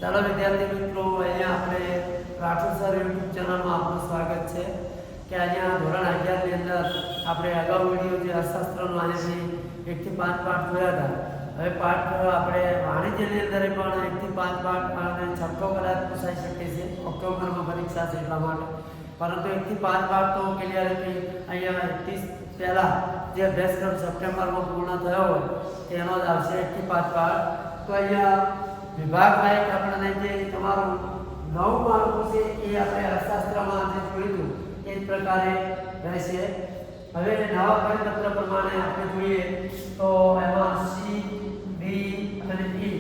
ચાલો વિદ્યાર્થી મિત્રો, અહીંયા આપણે રાઠોડ સર યુટ્યુબ ચેનલમાં આપનું સ્વાગત છે કે અહીંયા ધોરણ 11 ની અંદર આપણે અગાઉ વિડીયો જે અર્થશાસ્ત્રનો આનેથી 1 થી 5 પાઠ જોયા હતા. હવે પાઠ આપણે વાણિજ્યની અંદર પણ 1 થી 5 પાઠ અને છઠ્ઠો કદાચ પૂછાઈ શકે છે. ઓક્ટોબરમાં પરીક્ષા છે એટલા માટે, પરંતુ 1 થી 5 પાઠ તો ક્લિયરિટી અહીંયા 31 પહેલા જે અભ્યાસક્રમ સપ્ટેમ્બરમાં પૂર્ણ થયો હોય તેનો જ આવશે 1 થી 5 પાઠ. તો અહીંયા વિભાગ વાઇઝ આપણને જે તમારું 9 માર્કો છે એ આપણે અર્થશાસ્ત્રમાં જે જોયું એ જ પ્રકારે રહેશે. હવે નવા પરિપત્ર પ્રમાણે આપણે જોઈએ તો એમાં સી, બી અને ઈ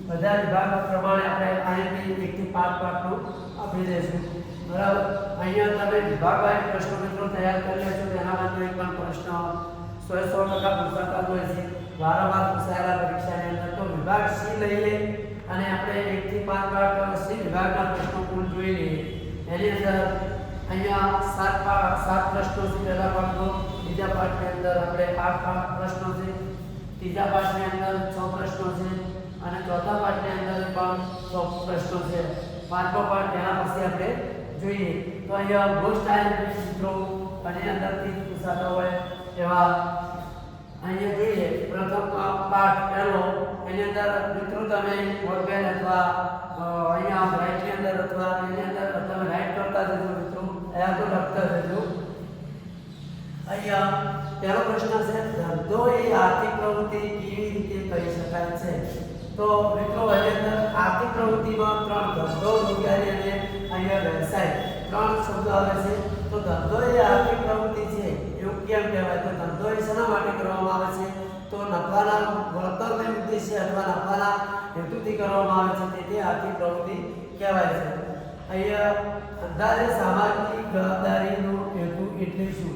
બધા વિભાગ પ્રમાણે આપણે આઈએમપી 1 થી 5 પાઠનું આપી દઈશું. બરાબર. અહીંયા તમે વિભાગ વાઇઝ પ્રશ્નો મિત્રો તૈયાર કરી લેશો. તેના માટે એક પણ પ્રશ્ન 100% પૂછાતા હોય છે, વારંવાર પૂછાયેલા પરીક્ષાની અંદર. તો વિભાગ સી લઈ લે અને આપણે 1 થી 5 પાઠ સી વિભાગના પ્રશ્નો કુલ જોઈ લઈએ. એની અંદર અહીંયા 7 પ્રશ્નો છે પહેલા પાઠનો, બીજા પાઠની અંદર આપણે 8 પ્રશ્નો છે, ત્રીજા પાઠની અંદર 6 પ્રશ્નો છે અને ચોથા પાઠની અંદર પણ 6 પ્રશ્નો છે. પાંચમો પાઠ એના પછી આપણે જોઈએ. તો અહીંયા મોસ્ટ આઈએમપી મિત્રો આની અંદરથી પૂછાતા હોય એવા અહીંયા જોઈએ. પ્રથમ પાઠ પહેલો, એની અંદર મિત્રો તમે બોલપેન અથવા અહીંયા રાઈટની અંદર અથવા એની અંદર તમે રાઈટ કરતા જજો મિત્રો, અહીંયા તો લખતા જજો. અહીંયા પહેલો પ્રશ્ન છે, ધંધો એ આર્થિક પ્રવૃત્તિ કેવી રીતે કરી શકાય છે? તો મિત્રો એની અંદર આર્થિક પ્રવૃત્તિમાં 3 ધંધો, રોજગારી અને અહીંયા વ્યવસાય 3 શબ્દો આવે છે. તો ધંધો એ આર્થિક પ્રવૃત્તિ છે એવું કેમ કહેવાય? તો ધંધો એ શેના માટે કરવામાં આવે છે? તો નફાના વળતરને ઉદ્દેશ્ય અથવા નફાના હેતુથી કરવામાં આવે છે, તેથી આર્થિક પ્રવૃત્તિ કહેવાય છે. અહીંયા અંદાજે સામાજિક જવાબદારીનો હેતુ એટલે શું?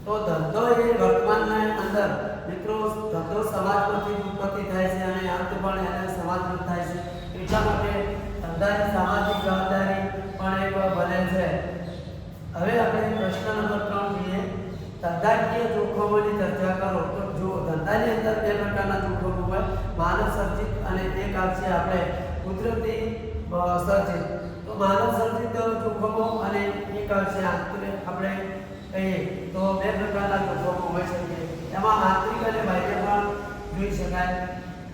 તો ધંધો એ વર્તમાનની અંદર મિત્રો ધંધો સમાજમાંથી ઉત્પત્તિ થાય છે અને અંત પણ એને સમાજમાં થાય છે, એટલા માટે ધંધાની સામાજિક જવાબદારી પણ એક બને છે. હવે આપણે પ્રશ્ન નંબર 3 જોઈએ. ધંધાકીય જોખમોની ચર્ચા કરો. તો જો ધંધાની અંદર 2 પ્રકારના જોખમો હોય, માનવ સર્જિત અને એક આવશે આપણે કુદરતી સર્જિત. તો માનવ સર્જિત જોખમો અને એક આવશે આંતરિક આપણે કહીએ તો 2 પ્રકારના જોખમો હોઈ શકે. એમાં આંતરિક અને બાહ્ય પણ જોઈ શકાય.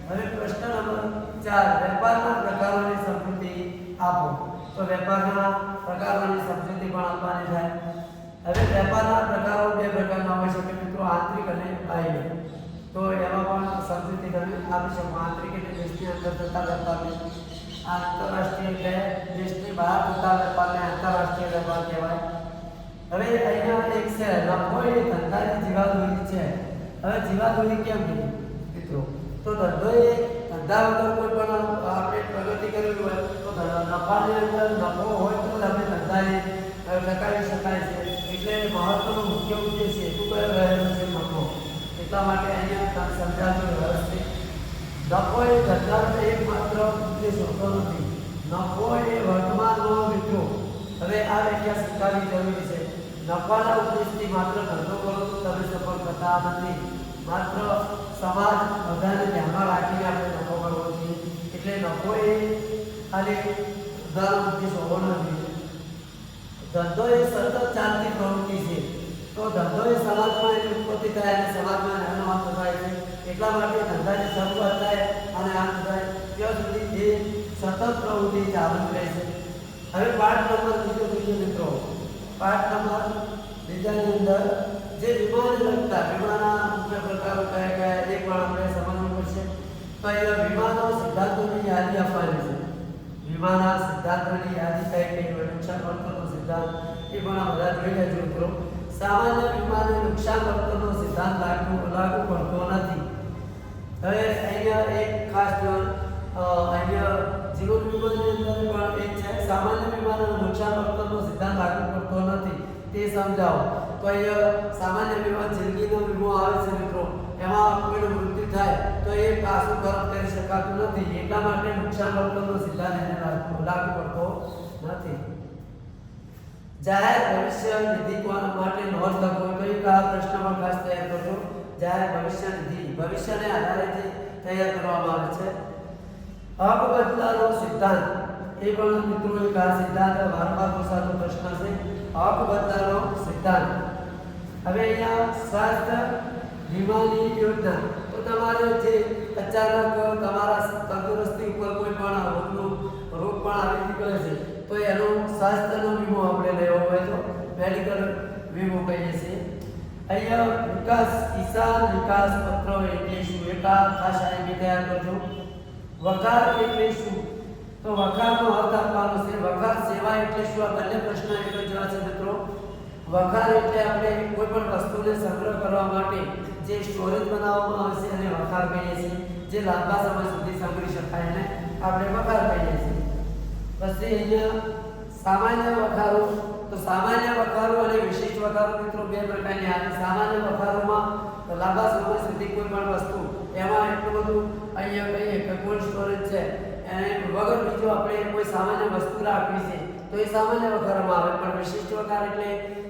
હવે પ્રશ્ન નંબર 4, વેપારના પ્રકારોની સમજૂતી આપો. તો વેપારના પ્રકારોની સમજૂતી પણ આપવાની થાય. હવે વેપારના પ્રકારો 2 પ્રકારના હોઈ શકે મિત્રો, આંતરિક અને બાહ્ય. તો એમાં પણ સમજૂતી તમે આપી શકો. આંતરિક એટલે દેશની અંદર થતા વેપારને, આંતરરાષ્ટ્રીય એટલે દેશની બહાર થતા વેપારને આંતરરાષ્ટ્રીય વેપાર કહેવાય. હવે અહીંયા એક છે, નફો એ ધંધાની જીવાદોરી છે. હવે જીવાદોરી કેમ કીધી મિત્રો? તો ધંધો એ ધંધા વગર કોઈ પણ આપણે પ્રગતિ કરવી હોય તો નફાની અંદર નફો હોય તો આપણે ધંધાને ટકાવી શકાય છે. એટલે મહત્વનો મુખ્ય ઉદ્દેશ હેતુ કયો રહેલો છે? નફો. એટલા માટે અહીંયા તમે સમજાવજો વ્યવસ્થિત. નફો એ ધંધાનો એકમાત્ર ઉદ્દેશ હોતો નથી. નફો એ વર્તમાનનો મિત્રો. હવે આ વ્યાખ્યા સ્વીકારવી જરૂરી છે. નફાના ઉદ્દેશથી માત્ર ધંધો કરો તો તમે સફળ થતા નથી. માત્ર સમાજ બધાને ધ્યાનમાં રાખીને આપણે નફો કરવો જોઈએ. એટલે નફો એ ખાલી ધંધાનો ઉદ્દેશ હોવો નથી. ધંધો એ સતત ચાલતી પ્રવૃત્તિ છે. તો ધંધો એ સમાજમાં એની ઉત્પત્તિ થાય અને સમાજમાં એનો અંત થાય છે. એટલા માટે ધંધાની શરૂઆત થાય અને અંત થાય ત્યાં સુધી એ સતત પ્રવૃત્તિ ચાલુ રહે છે. હવે પાઠ નંબર 2 જોઈએ મિત્રો. પાઠ નંબર 2 ની અંદર જે વિમાન લગતા વિમાનના મુખ્ય પ્રકારો કયા કયા એ પણ આપણે સમજવું પડશે. તો અહીંયા વિમાનના સિદ્ધાંતોની યાદી આપવાની છે. વિમાનના સિદ્ધાંતોની યાદી કઈ હોય, નુકસાન વર્તનનો સિદ્ધાંત એ પણ બધા જોઈ લેજો મિત્રો. સામાન્ય વિમાનને નુકસાન વર્તનનો સિદ્ધાંત લાગુ પડતો નથી. હવે અહીંયા એક ખાસ અહીંયા જીવન વિમાની અંદર પણ એક છે, સામાન્ય વિમાનને નુકસાન વર્તનનો સિદ્ધાંત લાગુ પડતો નથી, તે સમજાવો. તો અહીંયા સામાન્ય વિમાન જિંદગીનો વીમો આવે છે મિત્રો, એમાં કોઈનું મૃત્યુ થાય તો એ પાછું પરત કરી શકાતું નથી. એટલા માટે નુકસાન વર્તનનો સિદ્ધાંત એને લાગુ પડતો નથી. જાહેર ભવિષ્ય નિધિ કોના માટે નોંધ લખો. તો એક આ પ્રશ્નમાં ખાસ તૈયાર કરજો. જાહેર ભવિષ્ય નિધિ ભવિષ્યને આધારે જે તૈયાર કરવામાં આવે છે. હક બદલાનો સિદ્ધાંત એ પણ મિત્રો એક આ સિદ્ધાંત વારંવાર પૂછાતો પ્રશ્ન છે. હક બદલાનો સિદ્ધાંત. હવે અહીંયા સ્વાસ્થ્ય વીમાની યોજના. તો તમારે જે અચાનક તમારા તંદુરસ્તી ઉપર કોઈ પણ રોગ પણ આવી નીકળે છે તો એનો સ્વાસ્થ્યનો વીમો આપણે લેવો હોય તો મેડિકલ વીમો કહીએ છીએ. અહીંયા વિકાસ કિસાન વિકાસ પત્ર એટલે શું? એક આ ખાસ આઈડી તૈયાર કરજો. વકાર એટલે શું? તો વકારનો અર્થ આપવાનો છે. વકાર સેવા એટલે શું? આ બંને પ્રશ્ન એક જ જેવા છે મિત્રો. વકાર એટલે આપણે કોઈ પણ વસ્તુને સંગ્રહ કરવા માટે જે સ્ટોરેજ બનાવવામાં આવે છે એને વકાર કહીએ છીએ. જે લાંબા સમય સુધી સંગ્રહી શકાય એને આપણે વકાર કહીએ છીએ. પછી અહીંયા સામાન્ય વકારો. તો સામાન્ય વકારો અને વિશિષ્ટ વકારો મિત્રો બે પ્રકારની આવે. સામાન્ય વકારોમાં લાંબા સમય સુધી કોઈ પણ વસ્તુ એમાં એટલું બધું અહીંયા કહીએ કે કોલ્ડ સ્ટોરેજ છે એને વગર બીજો આપણે કોઈ સામાન્ય વસ્તુ રાખવી છે તો એ સામાન્ય વકારોમાં આવે. પણ વિશિષ્ટ વકાર એટલે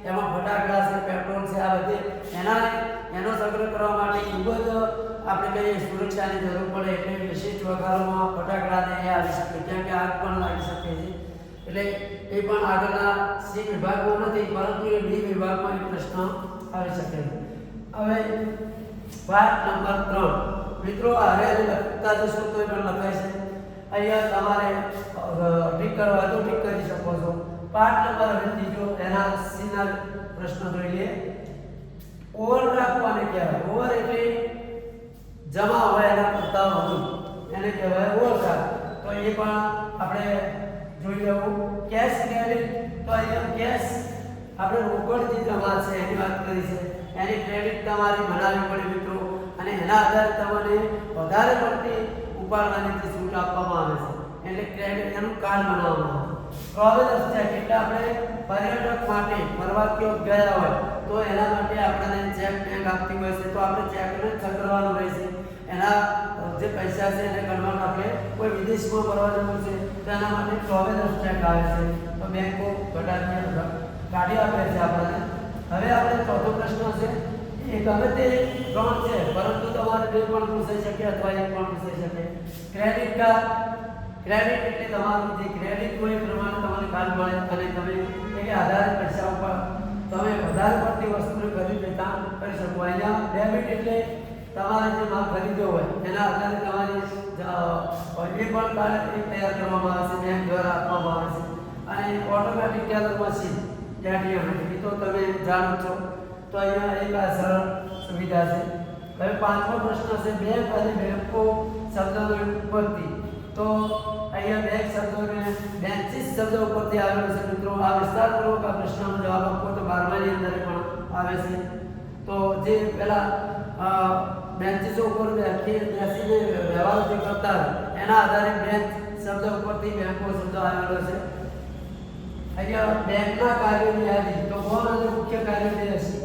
એમાં ફટાકડા છે, પેટ્રોલ છે, આ બધે એનો સંગ્રહ કરવા માટે ખૂબ જ આપણે કહીએ સુરક્ષાની જરૂર પડે એટલે વિશિષ્ટ વકારોમાં ફટાકડાને એ આવી શકે, કેમ કે આગ પણ લાગી શકે છે. એટલે એ પણ આગળના સી વિભાગમાં નથી પરંતુ એ ડી વિભાગમાં એક પ્રશ્ન આવી શકે છે. હવે પાઠ નંબર 3 મિત્રો હવે લખતા જશો તો પણ લખાય છે. અહીંયા તમારે ઠીક કરવા તો ઠીક કરી શકો છો. પાઠ નંબર ત્રીજો એના સીના પ્રશ્ન જોઈ લઈએ. ઓવરડ્રાફ્ટ કોને કહેવાય? ઓવર એટલે જમા હોય એના કરતા વધુ એને કહેવાય ઓવરડ્રાફ્ટ. તો એ પણ આપણે જોઈ લેવું. Cache credit. તો અહીંયા કેશ આપણે રોકડ જે જમા છે એની વાત કરી છે એની ક્રેડિટ તમારી બનાવવી પડે મિત્રો અને એના આધારે તમને વધારે પડતી ઉપાડવાની જે છૂટ આપવામાં આવે છે એટલે ક્રેડિટ એનું કાર્ડ બનાવવામાં આવે. ટ્રાવેલર્સ ચેક એટલે આપણે પર્યટક માટે પ્રવાસીઓ ગયા હોય તો એના માટે આપણને ચેક બેંક આપતી હોય છે તો આપણે ચેકને છકરવાનું રહેશે. એના જે પૈસા છે એને કન્વર્ટ આપણે કોઈ વિદેશમાં ફરવા જવું છે તો એના માટે ટ્રાવેલર્સ ચેક આવે છે તો બેંકો કાઢી આપે છે આપણને. હવે આપણે ચોથો પ્રશ્ન છે એ ગમે તે 3 છે પરંતુ તમારે 2 પણ પૂછાઈ શકે અથવા 1 પણ પૂછાઈ શકે. Credit card. ક્રેડિટ એટલે તમારું જે ક્રેડિટ હોય એ પ્રમાણે તમને કાર્ડ મળે અને તમે એ આધારે પૈસા ઉપર તમે વધારે પડતી વસ્તુને ખરીદ વેચાણ કરી શકો. અહીંયા ડેબિટ એટલે તમારે જે માલ ખરીદ્યો હોય એના આધારે તમારી એ પણ કાર્ડ તૈયાર કરવામાં આવે છે, બેંક દ્વારા આપવામાં આવે છે. અને ઓટોમેટિક ટેલર મશીન ATM તો તમે જાણો છો તો અહીંયા એક આ સરળ સુવિધા છે. હવે પાંચમો પ્રશ્ન છે બેંક અને બેંકો શબ્દની ઉત્પત્તિ. તો અહીંયા બેંક શબ્દોને બેન્ચીસ શબ્દ ઉપરથી આવેલો છે મિત્રો. આ વિસ્તારપૂર્વક આ પ્રશ્નનો જવાબ આપો તો 12માની અંદર પણ આવે છે. તો જે પહેલા બેન્ચીસો ઉપર બેસીને વ્યવહાર જે કરતા એના આધારે બેંક શબ્દ ઉપરથી બેંકો શબ્દ આવેલો છે. અહીંયા બેંકના કાર્યોની યાદી. તો ગૌણ અને મુખ્ય કાર્યો બે હશે.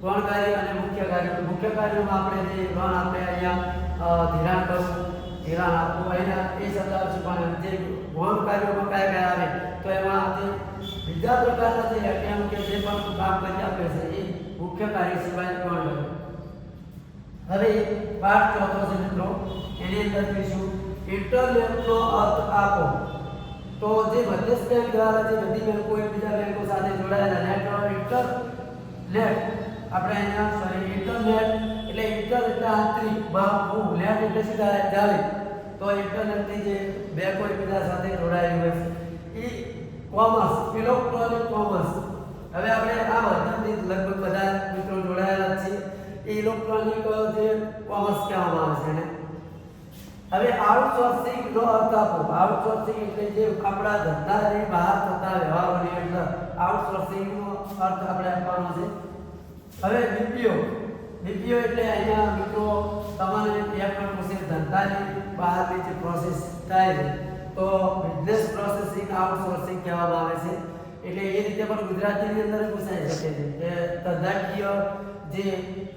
ગૌણ કાર્ય અને મુખ્ય કાર્ય. મુખ્ય કાર્યોમાં આપણે જે લોન આપણે અહીંયા ધિરાણ કરવું, ધિરાણ આપવું એના એ શબ્દ આવશે. પણ જે ગૌણ કાર્યોમાં કયા કયા આવે તો એમાં જે બીજા પ્રકારના જે ATM કે જે પણ કામ કરી આપે છે એ મુખ્ય કાર્ય સિવાય ગૌણ કાર્ય. હવે પાઠ ચોથો છે મિત્રો એની અંદર કહીશું ઇન્ટરનેટનો અર્થ આપો. તો જે મધ્યસ્થ બેંક દ્વારા જે બધી બેંકો એકબીજા બેંકો સાથે જોડાયેલા નેટવર્ક ઇન્ટરનેટ આપણે અહીંયા ઇન્ટરનેટ એટલે ઇન્ટર એટલે આંતરિક બાહુ નેટ એટલે સીધા જાળી. તો ઇન્ટરનેટથી જે બેંકો એકબીજા સાથે જોડાયેલી હોય છે એ કોમર્સ ઇલેક્ટ્રોનિક કોમર્સ. હવે આપણે આ માધ્યમથી લગભગ બધા મિત્રો જોડાયેલા છીએ. એ ઇલેક્ટ્રોનિક જે કોમર્સ કહેવામાં આવે છે એને. હવે આઉટસોર્સિંગ નો અર્થ આપો. આઉટસોર્સિંગ એટલે જે આપણા ધંધાની બહાર થતા વ્યવહારોની અંદર આઉટસોર્સિંગ નો અર્થ આપણે આપવાનો છે. હવે બીપીઓ એટલે અહીંયા મિત્રો તમારે એ પણ પ્રોસેસ ધંધાની બહારની જે પ્રોસેસ થાય છે તો બિઝનેસ પ્રોસેસિંગ આઉટસોર્સિંગ કહેવામાં આવે છે. એટલે એ રીતે પણ ગુજરાતીની અંદર પૂછાઈ શકે છે કે ધંધાકીય જે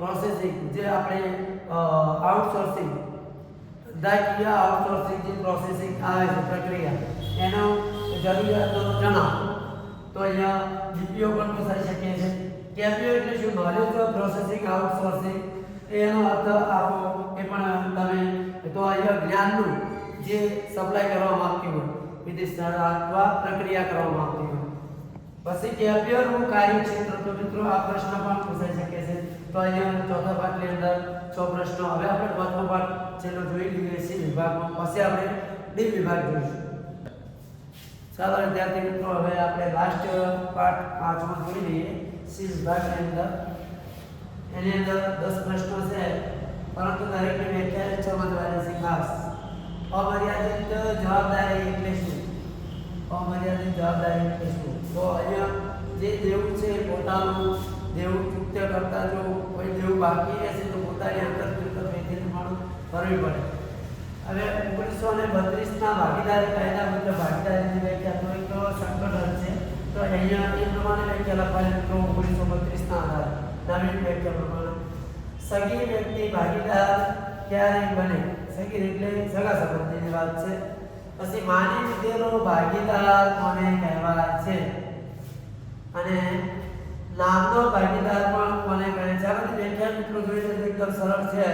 પ્રોસેસિંગ જે આપણે આઉટસોર્સિંગ ધંધાકીય આઉટસોર્સિંગ જે પ્રોસેસિંગ આવે છે પ્રક્રિયા એનો જરૂરિયાતો જણાવો. તો અહીંયા બીપીઓ પણ પૂછાઈ શકે છે. કેપીઓ એટલે શું? નોલેજ ઓફ પ્રોસેસિંગ આઉટસોર્સિંગ એનો અર્થ આપો એ પણ તમે. તો અહીંયા જ્ઞાનનું જે સપ્લાય કરવામાં આવતી હોય, વિદેશ અથવા પ્રક્રિયા કરવામાં આવતી હોય. પછી કે અભ્યરનું કાર્યક્ષેત્ર. તો મિત્રો આ પ્રશ્ન પણ પૂછાઈ શકે છે. તો અહીંયા ચોથા પાઠની અંદર 6 પ્રશ્નો. હવે આપણે પાંચમો પાઠ છેલ્લો જોઈ લઈએ સી વિભાગમાં, પછી આપણે ડી વિભાગ જોઈશું. ચાલો વિદ્યાર્થી મિત્રો, હવે આપણે લાસ્ટ પાઠ 5મો જોઈ લઈએ સી વિભાગની અંદર. એની અંદર 10 પ્રશ્નો છે, પરંતુ દરેકની વ્યાખ્યા સમજવાની છે ખાસ. અમર્યાદિત જવાબદારી એટલે શું? અમર્યાદિત જવાબદારી એટલે શું? તો અહીંયા જે દેવું છે પોતાનું દેવું ચૂકવ્યા કરતા જો કોઈ દેવું બાકી રહેશે તો પોતાની અંતર વેચીને પણ ભરવી પડે. હવે 1932ના ભાગીદારી કાયદા મુજબ ભાગીદારીની વ્યાખ્યા તો એક સંગઠન છે. તો અહીંયા એ પ્રમાણે વ્યાખ્યા લખાયેલી મિત્રો 1932ના આધારે નવીન વ્યાખ્યા પ્રમાણે સગીર વ્યક્તિ ભાગીદાર ક્યારે બને? સગીર એટલે સગા સંબંધીની વાત છે. પછી માની લીધેલો ભાગીદાર કોને કહેવાય છે? અને નામનો ભાગીદાર પણ કોને કહે છે? આ બધી વ્યાખ્યા મિત્રો જોઈએ તો એકદમ સરળ છે.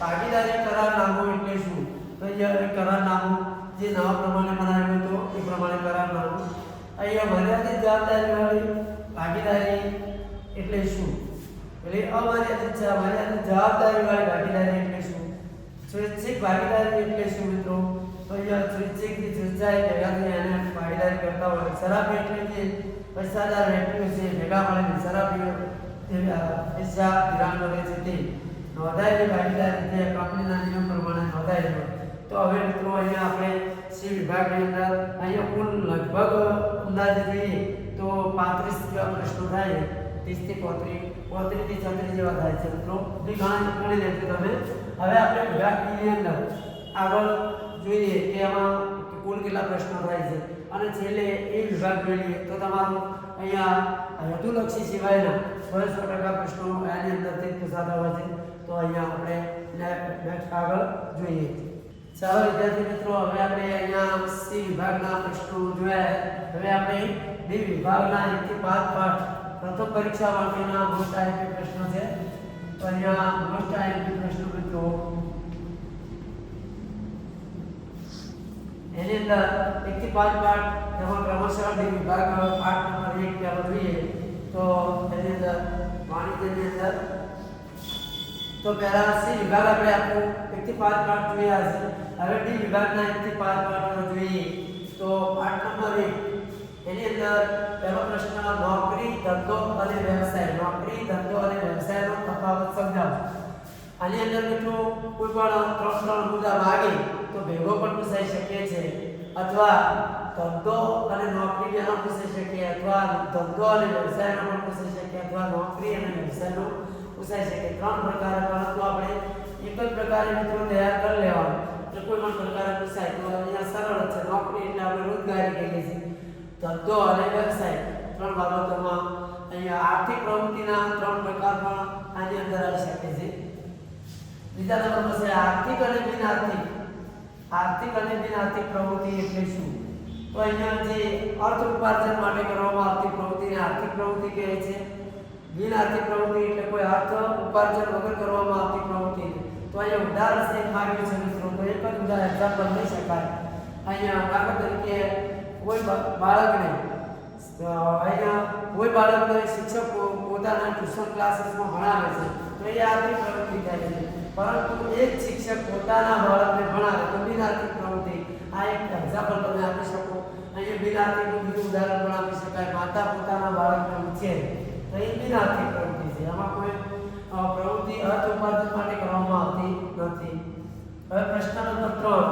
ભાગીદારી કરારનામું એટલે શું? તો અહીંયા કરારનામું જે નામ પ્રમાણે બનાવ્યું તો એ પ્રમાણે કરારનામું. અહીંયા મર્યાદિત જવાબદારીવાળી ભાગીદારી એટલે શું? એટલે અમર્યાદિત છે. મર્યાદિત જવાબદારીવાળી ભાગીદારી એટલે શું? સ્વૈચ્છિક ભાગીદારી એટલે શું મિત્રો? તો અહીંયા સ્વૈચ્છિકથી સ્વેચ્છાએ ભેગા થઈ અને ભાગીદારી કરતા હોય. શરાબી એટલે જે પૈસાદાર વ્યક્તિઓ છે ભેગા મળીને શરાબીઓ પૈસા ધિરાણ કરે છે તે નોંધાયેલી ભાગીદારી જે કંપનીના નિયમ પ્રમાણે નોંધાયેલી હોય. તો હવે મિત્રો અહીંયા આપણે સી વિભાગની અંદર અહીંયા કુલ લગભગ અંદાજે જોઈએ તો 35 જેવા પ્રશ્નો થાય, 30 થી 35 થી 36 જેવા થાય છે મિત્રો. ગણી લેજો તમે. હવે આપણે વિભાગની અંદર આગળ જોઈએ કે એમાં કુલ કેટલા પ્રશ્નો થાય છે અને છેલ્લે એ વિભાગ જોઈએ તો તમારું અહીંયા હેતુલક્ષી સિવાયના 100% પ્રશ્નો આની અંદરથી પૂછાતા હોય છે. તો અહીંયા આપણે નેક્સ્ટ આગળ જોઈએ. ચાલો વિદ્યાર્થી મિત્રો, હવે આપણે અહીંયા સી વિભાગના પ્રશ્નો જોયા. હવે આપણે ડી વિભાગના 1 થી 5 પાઠ પ્રથમ પરીક્ષા માટેના મોસ્ટ આઈએમપી પ્રશ્નો છે. તો અહીંયા મોસ્ટ આઈએમપી પ્રશ્નો મિત્રો એની અંદર 1 થી 5 પાઠ તેમાં ક્રમશઃ ડી વિભાગ પાઠ નંબર 1 પહેલો જોઈએ તો એની અંદર વાણિજ્યની અંદર તો પહેલા સી વિભાગ આપણે આખું 1 થી 5 પાઠ જોયા છે. હવે ડી વિભાગના 1 થી 5 પાઠ જોઈએ તો પાઠ નંબર 1 એની અંદર પહેલો પ્રશ્ન નોકરી, ધંધો અને વ્યવસાય. નોકરી, ધંધો અને વ્યવસાયનો તફાવત સમજાવો. આની અંદર મિત્રો કોઈ પણ 3 મુદ્દા માગે તો ભેગો પણ પૂછાઈ શકે છે, અથવા ધંધો અને નોકરી બેનો પૂછાઈ શકે, અથવા ધંધો અને વ્યવસાયનો પણ પૂછાઈ શકે, અથવા નોકરી અને વ્યવસાયનો પૂછાઈ શકે. 3 પ્રકારે, પરંતુ આપણે એક જ પ્રકારે મિત્રો તૈયાર કરી લેવાનું. એટલે કોઈ પણ પ્રકારે પૂછાય તો અહીંયા સરળ છે. નોકરી એટલે આપણે રોજગારી કહીએ છીએ. ધંધો અને વ્યવસાય 3 બાબતોમાં અહીંયા આર્થિક પ્રવૃત્તિના 3 પ્રકાર પણ આની અંદર આવી શકે છે. બીજા નંબર પર છે આર્થિક અને બિનઆર્થિક. આર્થિક અને બિનઆર્થિક પ્રવૃત્તિ એટલે શું? તો અહીંયા જે અર્થ ઉપાર્જન માટે કરવામાં આવતી પ્રવૃત્તિને આર્થિક પ્રવૃત્તિ કહે છે. બિનઆર્થિક પ્રવૃત્તિ એટલે કોઈ અર્થ ઉપાર્જન વગર કરવામાં આવતી પ્રવૃત્તિ. તો અહીંયા ઉદાહરણ છે માંગ્યું છે મિત્રો, તો એક જ ઉદાહરણ એક્ઝામ્પલ લઈ શકાય. અહીંયા દાખલા તરીકે કોઈ બાળકને શિક્ષક પોતાના ટ્યુશન ક્લાસીસમાં ભણાવે છે તો એ આર્થિક પ્રવૃત્તિ થાય છે. પરંતુ એક શિક્ષક પોતાના બાળકને ભણાવે તો બિનઆર્થિક પ્રવૃત્તિ. આ એક એક્ઝામ્પલ તમે આપી શકો. અહીંયા બિનઆર્થિકનું બીજું ઉદાહરણ પણ આપી શકાય. માતા પોતાના બાળકને ઉછેરે તો એ બિનઆર્થિક પ્રવૃત્તિ છે. આમાં કોઈ પ્રવૃત્તિ અર્થ ઉપાર્જન માટે કરવામાં આવતી નથી. હવે પ્રશ્ન નંબર 3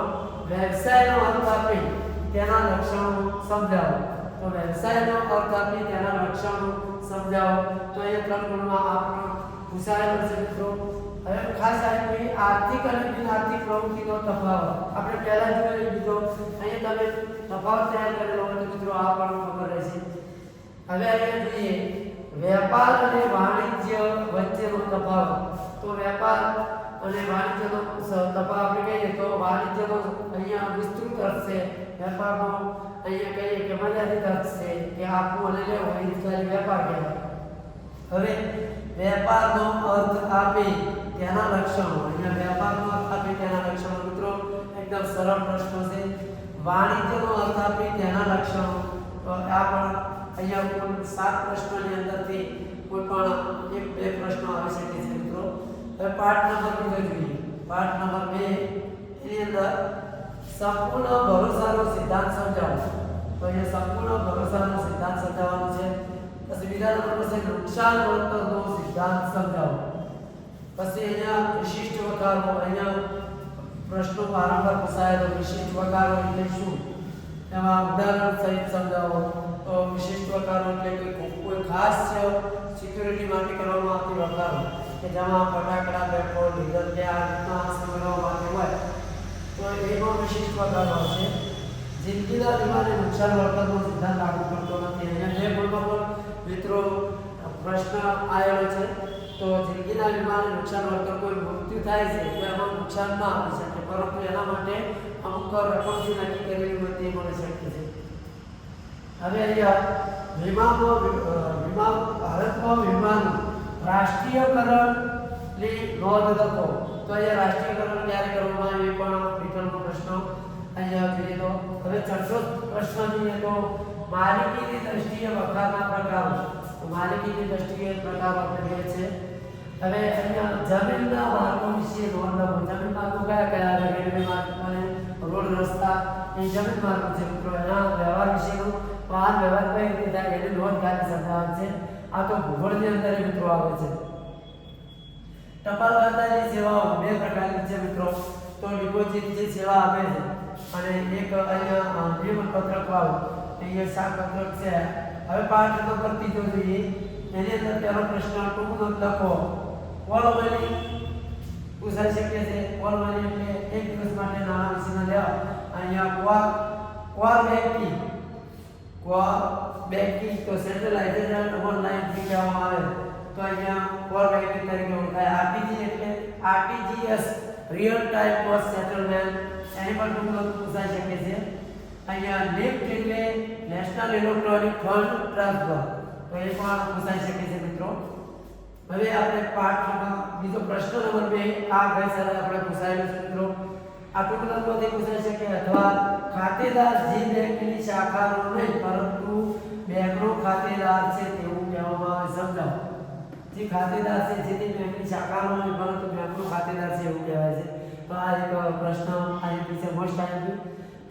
વ્યવસાયનો અર્થ આપી તેના લક્ષણો સમજાવો. તો વ્યવસાયનો અર્થ આપી તેના લક્ષણો સમજાવો. તો એ 3 ગુણમાં આપણો પૂછાયેલો છે મિત્રો. હવે ખાસ આવી આર્થિક અને બિનઆર્થિક પ્રવૃત્તિનો તફાવત આપણે પહેલા જોઈ લીધો. અહીંયા તમે તફાવત તૈયાર કરેલો હોય તો મિત્રો આ પણ ખબર રહેશે. હવે અહીંયા જોઈએ વેપાર અને વાણિજ્ય વચ્ચેનો તફાવત. તો વેપાર અને વાણિજ્યનો તફાવત આપણે કહીએ તો વાણિજ્યનો અહીંયા વિસ્તૃત અર્થ છે, વેપારનો અહીંયા કહીએ કે મર્યાદિત અર્થ છે કે આપવું અને લેવું, એ રીતે વેપાર કહેવાય. હવે વેપારનો અર્થ આપે તેના લક્ષણો. અહીંયા વેપારનો અર્થ આપે તેના લક્ષણો મિત્રો એકદમ સરળ પ્રશ્નો છે. વાણિજ્યનો અર્થ આપી તેના લક્ષણો. તો આ પણ અહીંયા કુલ 7 પ્રશ્નોની અંદરથી કોઈ પણ એક બે પ્રશ્નો આવી શકે છે મિત્રો. હવે પાઠ નંબર 2 જોઈએ. પાઠ નંબર 2 એની અંદર સંપૂર્ણ ભરોસાનો સિદ્ધાંત સમજાવો. તો અહીંયા સંપૂર્ણ ભરોસાનો સિદ્ધાંત સમજાવવાનો છે. પછી બીજા નંબર પર છે નુકસાન વર્તનનો સિદ્ધાંત સમજાવો. પછી અહીંયા વિશિષ્ટ વકારો. અહીંયા પ્રશ્નો વારંવાર પૂછાયેલો વિશિષ્ટ વકારો એટલે શું, એમાં ઉદાહરણ સહિત સમજાવો. તો વિશિષ્ટ વકારો એટલે કે કોઈ ખાસ સિક્યુરિટી માટે કરવામાં આવતી વકારો કે જેમાં ફટાકડા, પેટ્રોલ, ડીઝલ કે આ રીતના સંગ્રહવા માટે હોય તો એનો વિશિષ્ટ વકારો છે. જિંદગીના વીમાને નુકસાન વળતરનો સિદ્ધાંત લાગુ કરતો નથી. અહીંયા 2 ગુણમાં પણ મિત્રો પ્રશ્ન આવેલો છે. તો જિંદગીના વીમાને નુકસાન વળતર કોઈ મૃત્યુ થાય છે તો એમાં નુકસાન ના આવી શકે, પરંતુ એના માટે અમુક રકમથી નક્કી કરેલી હોય તે મળી શકે છે. હવે અહીંયા ભારતમાં વીમાનું રાષ્ટ્રીયકરણની નોંધ લખો. તો અહીંયા રાષ્ટ્રીયકરણ ક્યારે કરવામાં આવ્યું એ પણ વિકલ્પનો પ્રશ્ન અહીંયા જોઈએ. તો હવે 6 પ્રશ્ન જોઈએ તો માલિકીની દ્રષ્ટિએ વખારના પ્રકારો. તો માલિકીની દ્રષ્ટિએ પ્રકારો આપણે જોઈએ છે. હવે અહીંયા જમીનના માર્ગો વિશે નોંધ લખો. જમીન માર્ગો કયા કયા આવે? રેલવે માર્ગ અને રોડ રસ્તા એ જમીન માર્ગો છે મિત્રો. એના વ્યવહાર વિશેનું વાહન વ્યવહાર કઈ રીતે થાય એની નોંધ કાઢી સમજાવે છે. આ તો ભૂગોળની અંદર મિત્રો આવે છે. ટપાલ ખાતાની સેવાઓ 2 પ્રકારની છે મિત્રો. તો ડિપોઝિટ જે સેવા આપે છે અને એક અહીંયા નિયમનપત્રક વાળું અહીંયા સાતપત્રક છે. હવે પાઠ નંબર 3 જોઈએ. એની અંદર પહેલો પ્રશ્ન ટૂંક નોંધ લખો. કોલ મની પૂછાઈ શકે છે. કોલ મની એટલે એક દિવસ માટે નાના વિષયના લેવા. અહીંયા કોર બેંકિંગ તો સેન્ટ્રલાઇઝેશન ઓનલાઈન ફી કહેવામાં આવે. તો અહીંયા કોર બેંકિંગ તરીકે ઓળખાય. આરટીજી એટલે RTGS real time gross settlement એની પણ ટૂંક નોંધ પૂછાઈ શકે છે. અહીંયા નેફ્ટ એટલે નેશનલ ઇલેક્ટ્રોનિક ફંડ ટ્રાન્સફર તો એ પણ પૂછાઈ શકે છે મિત્રો. હવે આપણે પાઠમાં બીજો પ્રશ્ન નંબર 2 આ ગઈ સાલે આપણે પૂછાયેલો છે મિત્રો. આ ટૂંક નોંધમાંથી પૂછાઈ શકે અથવા ખાતેદાર જે બેંકની શાખાનો નહીં પરંતુ બેંકનો ખાતેદાર છે તેવું કહેવામાં આવે. સમજાવો. જે ખાતેદાર છે જે તે બેંકની શાખાનો નહીં પરંતુ બેંકનો ખાતેદાર છે એવું કહેવાય છે. તો આ એક પ્રશ્ન આઈએમપી છે મોસ્ટ આઈએમપી.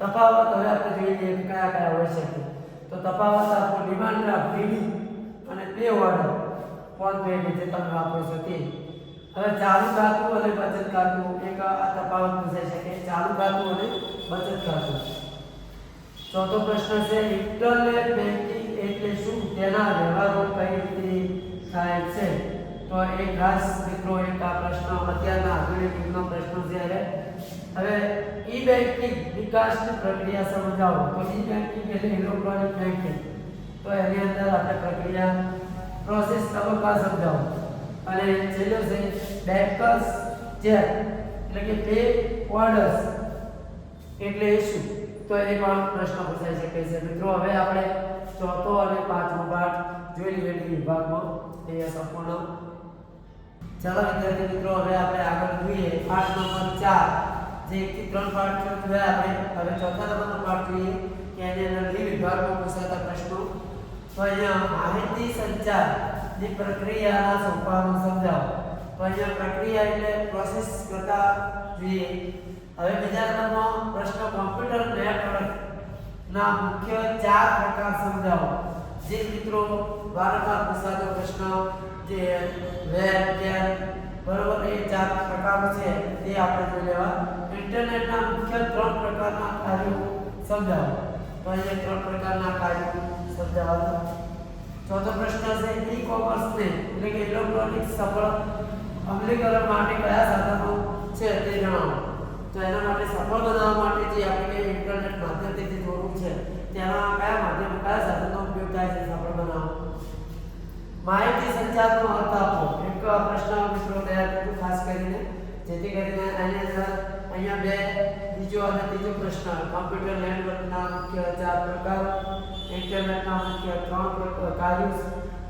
તફાવત હવે આપણે જોઈએ કયા કયા હોઈ શકે. તો તફાવત આપણો ડિમાન્ડ ડ્રાફ્ટ ડીડી અને પે ઓર્ડર ફોન પે કે જે તમે વાપરો છો તે. હવે ચાલુ ખાતું અને બચત ખાતું એક આ તફાવત પૂછાઈ શકે. ચાલુ ખાતું અને બચત ખાતું. ચોથો પ્રશ્ન છે ઇન્ટરનેટ બેન્કિંગ એટલે શું, તેના વ્યવહારો કઈ રીતે થાય છે. તો એક ખાસ મિત્રો એક આ પ્રશ્ન અત્યારના આધુનિક યુગનો પ્રશ્ન છે. હવે ઈ બેન્કિંગ વિકાસની પ્રક્રિયા સમજાવો. તો ઈ બેન્કિંગ એટલે ઇલેક્ટ્રોનિક બેન્કિંગ. તો એની અંદર આપણે પ્રક્રિયા પ્રોસેસ તબક્કા સમજાવો. અને છેલ્લો છે બેંકર્સ ચેક એટલે કે પે ઓર્ડર્સ એટલે શું. તો એ પણ પ્રશ્ન પૂછાઈ શકે છે મિત્રો. હવે આપણે ચોથો અને પાંચમો પાઠ જોઈ લઈએ વિભાગમાં એ સંપૂર્ણ. ચાલો વિદ્યાર્થી મિત્રો હવે આપણે આગળ જોઈએ પાઠ નંબર 4 જે 1 થી 3 પાઠ જોયા આપણે. હવે ચોથા નંબરનો પાઠ જોઈએ કે એની અંદર વિભાગમાં પૂછાતા પ્રશ્નો. તો અહીંયા માહિતી સંચારની પ્રક્રિયાના સોપાનો સમજાવો. તો અહીંયા પ્રક્રિયા એટલે પ્રોસેસ કરતા જોઈએ. હવે બીજા નંબરનો પ્રશ્ન કોમ્પ્યુટર નેટવર્કના મુખ્ય 4 પ્રકાર સમજાવો. જે મિત્રો વારંવાર પૂછાતો પ્રશ્ન જે વેબ કેમ બરોબર એ 4 પ્રકારો છે તે આપણે જોઈ લેવા. ઇન્ટરનેટના મુખ્ય 3 પ્રકારના કાર્યો સમજાવો. તો અહીંયા 3 પ્રકારના કાર્યો સમજાવવા. ચોથો પ્રશ્ન છે ઈ-કોમર્સને એટલે કે ઇલેક્ટ્રોનિક સફળ અમલીકરણ માટે કયા સાધનો છે તે જણાવો. તો એના માટે સફળ બનાવવા માટે જે આપણે ઇન્ટરનેટ માધ્યમથી જે જોડવું છે તેના કયા માધ્યમ કયા સાધનનો ઉપયોગ થાય છે સફળ બનાવવા. માહિતી સંચારનો અર્થ આપો. એક પ્રશ્ન મિત્રો તૈયાર કર્યો ખાસ કરીને જેથી કરીને આની અંદર અહીંયા બીજો અને ત્રીજો પ્રશ્ન કોમ્પ્યુટર નેટવર્કના મુખ્ય 4 પ્રકાર, ઇન્ટરનેટના મુખ્ય 3 કાર્યો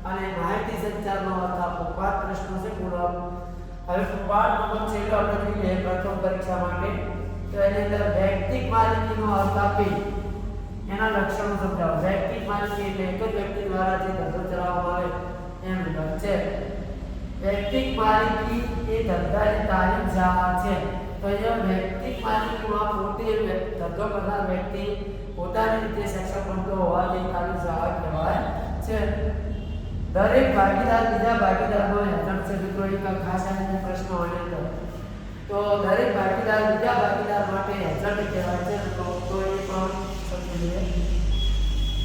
અને માહિતી સંચારનો અર્થ આપો. 5 પ્રશ્નો છે પૂરા. હવે પાઠ નંબર 6 આપણે જોઈએ પ્રથમ પરીક્ષા માટે. તો તો એની અંદર વૈયક્તિક માલિકીનો અર્થ આપી એના લક્ષણો સમજાવો. વૈયક્તિક માલિકી એટલે એક જ વ્યક્તિ દ્વારા જે ધંધો ચલાવવામાં આવે એમ વિભાગ છે. વૈયક્તિક માલિકી એ ધંધાની તાલીમ શાળા છે. તો અહીંયા વૈયક્તિક માલિકીમાં પોતે ધંધો કરનાર વ્યક્તિ પોતાની રીતે સક્ષમ બનતો હોવાથી તાલીમ શાળા કહેવાય છે. દરેક ભાગીદાર બીજા ભાગીદારનો હેઠળ છે. મિત્રો એક ખાસ આનો પ્રશ્ન હોય તો દરેક ભાગીદાર બીજા ભાગીદાર માટે હેઠળ કહેવાય છે. તો એ પણ સમજી લઈએ.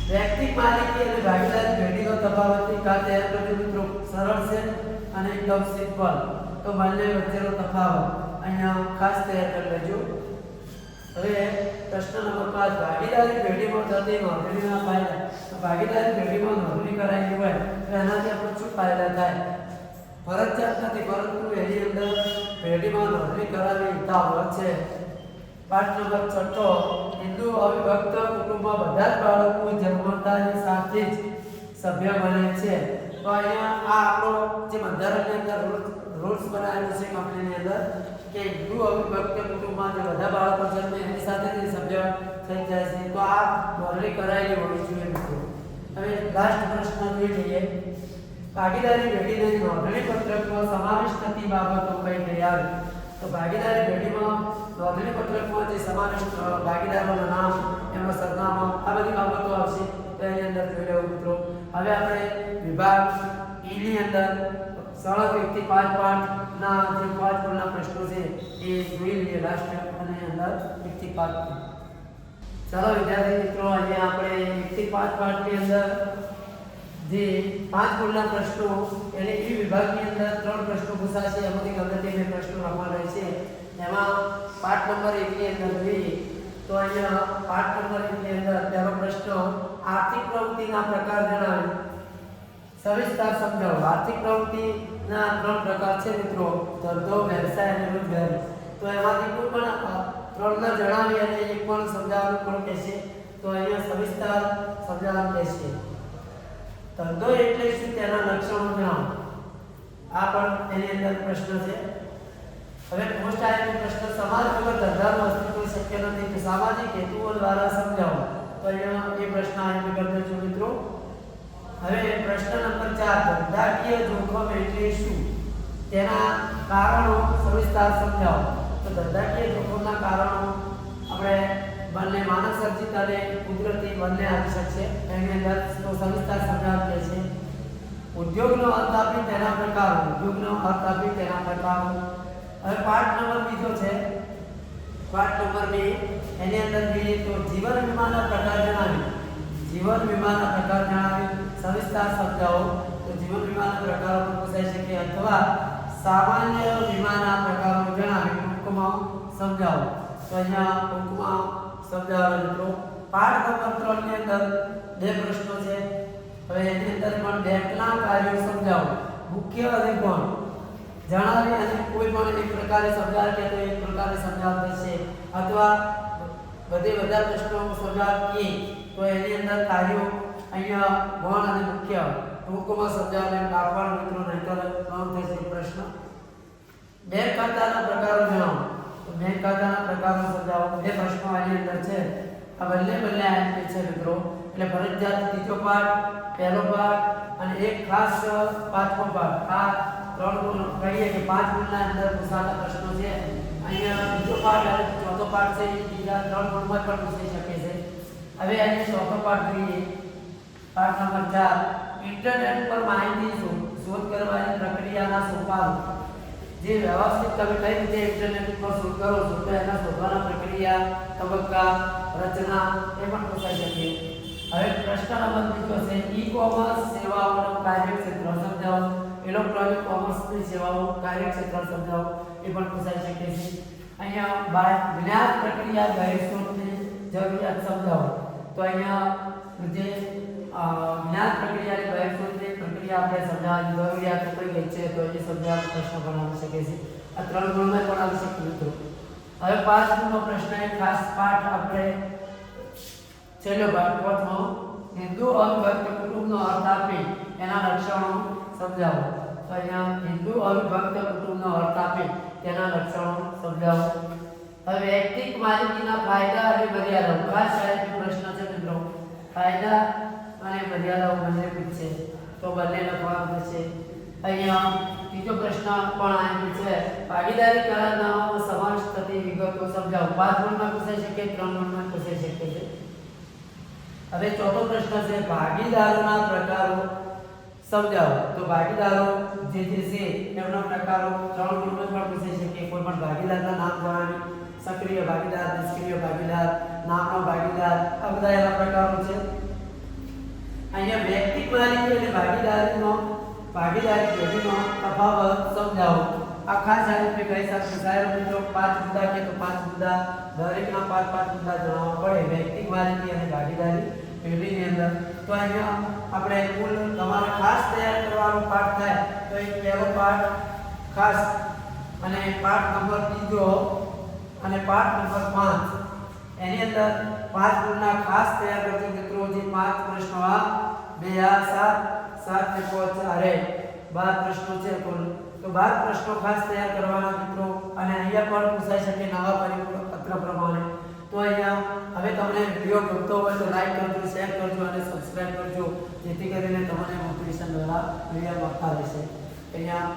વૈયક્તિક માલિકી અને ભાગીદારી પેઢીનો તફાવત તૈયાર કરજો મિત્રો. સરળ છે અને એકદમ સિમ્પલ. તો બંને વચ્ચેનો તફાવત અહીંયા ખાસ તૈયાર કરી લેજો. હવે પ્રશ્ન નંબર 5 ભાગીદારી પેઢીમાં થતી નોંધણીના ફાયદા. તો ભાગીદારી પેઢીમાં નોંધણી કરાયેલી હોય તો એનાથી આપણે શું ફાયદા થાય? ફરજિયાત નથી, પરંતુ એની અંદર પેઢીમાં નોંધણી કરાવવી હિતાવહ છે. પાઠ નંબર 6 હિન્દુ અવિભક્ત કુટુંબમાં બધા જ બાળકો જન્મતાની સાથે જ સભ્ય બને છે. તો અહીંયા આ આપણો જે બંધારણની અંદર રૂલ્સ બનાવેલું છે કંપનીની અંદર કે હિન્દુ અવિભક્ત કુટુંબમાં જે બધા બાળકો જન્મે એની સાથે જ સભ્ય થઈ જાય છે. તો આ નોંધણી કરાયેલી હોવી જોઈએ મિત્રો. હવે લાસ્ટ પ્રશ્ન જોઈ લઈએ. ભાગીદારી પેઢીની નોંધણી પત્રકમાં સમાવેશ થતી બાબતો કઈ કઈ આવે? તો ભાગીદારી પેઢીમાં નોંધણી પત્રકમાં જે સમાવેશ ભાગીદારોનું નામ, એમનો સરનામું, આ બધી બાબતો આવશે. તો એની અંદર જોઈ લેવું મિત્રો. હવે આપણે વિભાગ ઈ ની અંદર સળંગ 1 થી 5 પાઠના જે 5 ગુણના પ્રશ્નો છે એ જોઈ લઈએ લાસ્ટ અને અંદર 1 થી 5. ચાલો વિદ્યાર્થી મિત્રો, અહીંયા આપણે 1 થી 5 પાઠની અંદર જે 5 ગુણના પ્રશ્નો એટલે ઈ વિભાગની અંદર 3 પ્રશ્નો પૂછાશે. એમાંથી ગમે તે 2 પ્રશ્નો રાખવાના રહેશે. એમાં પાઠ નંબર 1 ની અંદર જોઈએ તો અહીંયા પાઠ નંબર 1 ની અંદર પહેલો પ્રશ્ન આર્થિક પ્રવૃત્તિના પ્રકાર જણાવો. સવિસ્તાર સમજાવો. આર્થિક પ્રવૃત્તિના 3 પ્રકાર છે મિત્રો: ધંધો, વ્યવસાય અને રોજગારી. તો એમાંથી કોઈ પણ 3 ના જણાવી અને એક પણ સમજાવવાનું પણ કહેશે. તો અહીંયા સવિસ્તાર સમજાવવાનું કહેશે. ધંધો એટલે શું, તેના લક્ષણો જણાવો. આ પણ એની અંદર પ્રશ્ન છે. હવે પોસ્ટ આયન પ્રશ્ન સમાજ વગર ધંધાનું અસ્તિત્વ શક્ય નથી, તો સામાજિક હેતુઓ દ્વારા સમજાવો. તો અહીંયા એ પ્રશ્ન આયન કરી દેજો મિત્રો. હવે પ્રશ્ન નંબર 4 ધંધાકીય જોખમ એટલે શું, તેના કારણો સવિસ્તાર સમજાવો. તો ધંધાકીય જોખમના કારણો આપણે બંને માનવ સર્જિત અને કુદરતી બંને આવી શકશે. એની અંદર તો સવિસ્તાર સમજાવશે છે. ઉદ્યોગનો અર્થ આપી તેના પ્રકારો. ઉદ્યોગનો અર્થ આપી તેના પ્રકારો. હવે પાઠ નંબર બીજો છે. પાઠ નંબર 2 એની અંદર જોઈએ તો જીવન વીમાના પ્રકાર જણાવી. જીવન વીમાના પ્રકાર જણાવી સવિસ્તાર સમજાવો. તો જીવન વીમાના પ્રકારો પણ પૂછાઈ શકે અથવા સામાન્ય વીમાના પ્રકારો જણાવી ટૂંકમાં સમજાવો. તો અહીંયા ટૂંકમાં સમજાવો મિત્રો. પાઠ નંબર 3 ની અંદર 2 પ્રશ્નો છે. હવે એની અંદર પણ બેંકના કાર્યો સમજાવો. મુખ્ય અને કોણ જણાવી અને કોઈ પણ એક પ્રકારે સમજાવે કે તો એક પ્રકારે સમજાવતા છે અથવા બધા પ્રશ્નો સમજાવીએ તો એની અંદર કાર્યો અહીંયા ગૌણ અને મુખ્ય ટૂંકમાં સમજાવીને આપવાનું મિત્રો, નહીતર ન થઈ શકે પ્રશ્ન. બેંક ખાતાના પ્રકારો જણાવો. તો બેંક ખાતાના પ્રકારો સમજાવો. 2 પ્રશ્નો આની અંદર છે. આ બંને આઈએમપી છે મિત્રો. એટલે ફરજિયાત ત્રીજો પાઠ, પહેલો પાઠ અને એક ખાસ 5મો પાઠ. આ 3 ગુણ કહીએ કે 5 ગુણના અંદર પૂછાતા પ્રશ્નો છે. અહીંયા બીજો પાઠ અને ચોથો પાઠ છે એ બીજા 3 ગુણમાં પણ પૂછી શકે છે. હવે અહીં ચોથો પાઠ જોઈએ. પાઠ નંબર 4 ઇન્ટરનેટ પર માહિતી શોધ કરવાની પ્રક્રિયાના સોપાનો. જે વ્યવસ્થિત તમે કઈ રીતે ઇન્ટરનેટ પર શોધ કરો છો તો એના શોધવાના પ્રક્રિયા, તબક્કા, રચના એ પણ પૂછાઈ શકે. હવે પ્રશ્ન નંબર 2 છે ઈ-કોમર્સ સેવાઓનો કાર્યક્ષેત્ર સમજાવો. ઇલેક્ટ્રોનિક કોમર્સની સેવાઓ કાર્યક્ષેત્ર સમજાવો. એ પણ પૂછાઈ શકે છે. અહીંયા જ્ઞાન પ્રક્રિયા ગેરશોધની જરૂરિયાત સમજાવો. તો અહીંયા જે જ્ઞાન પ્રક્રિયાની ગેરશોધની પ્રક્રિયા આપણે સમજાવવાની જરૂરિયાત કઈ ગઈ છે તો એ સમજાવવાનો પ્રશ્ન પણ આવી શકે છે. આ 3 ગુણમાં પણ આવી શકે મિત્રો. હવે 5 ગુણનો પ્રશ્ન એક ખાસ પાઠ આપણે છેલ્લો ભાગ 4મો હિન્દુ અવિભક્ત કુટુંબનો અર્થ આપી એના લક્ષણો સમજાવો. તો અહીંયા હિન્દુ અવિભક્ત કુટુંબનો અર્થ આપી તેના લક્ષણો સમજાવો. હવે વૈયક્તિક માલિકીના ફાયદા અને મર્યાદાઓ ખાસ સાહેબનો પ્રશ્ન છે મિત્રો. ફાયદા અને મર્યાદાઓ બંને પૂછશે તો બંને લખવાનું થશે. અહીંયા ત્રીજો પ્રશ્ન પણ આપ્યો છે. ભાગીદારી કરારનામામાં સમાવેશ થતી વિગતો સમજાવો. 5 ગુણમાં પૂછાઈ શકે, 3 ગુણમાં પૂછાઈ શકે છે. હવે ચોથો પ્રશ્ન છે ભાગીદારોના પ્રકારો સમજાવો. તો ભાગીદારો જે છે એમના પ્રકારો 3 ગુણમાં પણ પૂછાઈ શકે. કોઈ પણ ભાગીદારના નામ જણાવી, સક્રિય ભાગીદાર, નિષ્ક્રિય ભાગીદાર, નામનો ભાગીદાર, આ બધા એના પ્રકારો છે. અહીંયા વૈયક્તિક માલિકી અને ભાગીદારી પેઢીનો તફાવત સમજાવો. આ ખાસ રીતે કહી શકશે સાહેબ મિત્રો 5 મુદ્દા કે તો 5 મુદ્દા દરેકના 5 મુદ્દા જણાવવા પડે વૈયક્તિક માલિકી અને ભાગીદારી પેઢીની અંદર. તો અહીંયા આપણે કુલ તમારે ખાસ તૈયાર કરવાનો પાઠ થાય તો એક પહેલો પાઠ ખાસ અને પાઠ નંબર 3 અને પાઠ નંબર 5 એની અંદર 5 ગુણના ખાસ તૈયાર કરજો મિત્રો. જે 5 પ્રશ્નો આ 2 આ 7 ને 5 આ રે 12 પ્રશ્નો છે કુલ. તો 12 પ્રશ્નો ખાસ તૈયાર કરવાના મિત્રો. અને અહીંયા પણ પૂછાઈ શકે નવા પરિપત્ર પ્રમાણે. તો અહીંયા હવે તમને વિડિયો ગમતો હોય તો લાઈક કરજો, શેર કરજો અને સબસ્ક્રાઇબ કરજો જેથી કરીને તમને મોટિવેશન દ્વારા વિડિયો મળતા રહેશે. અહીંયા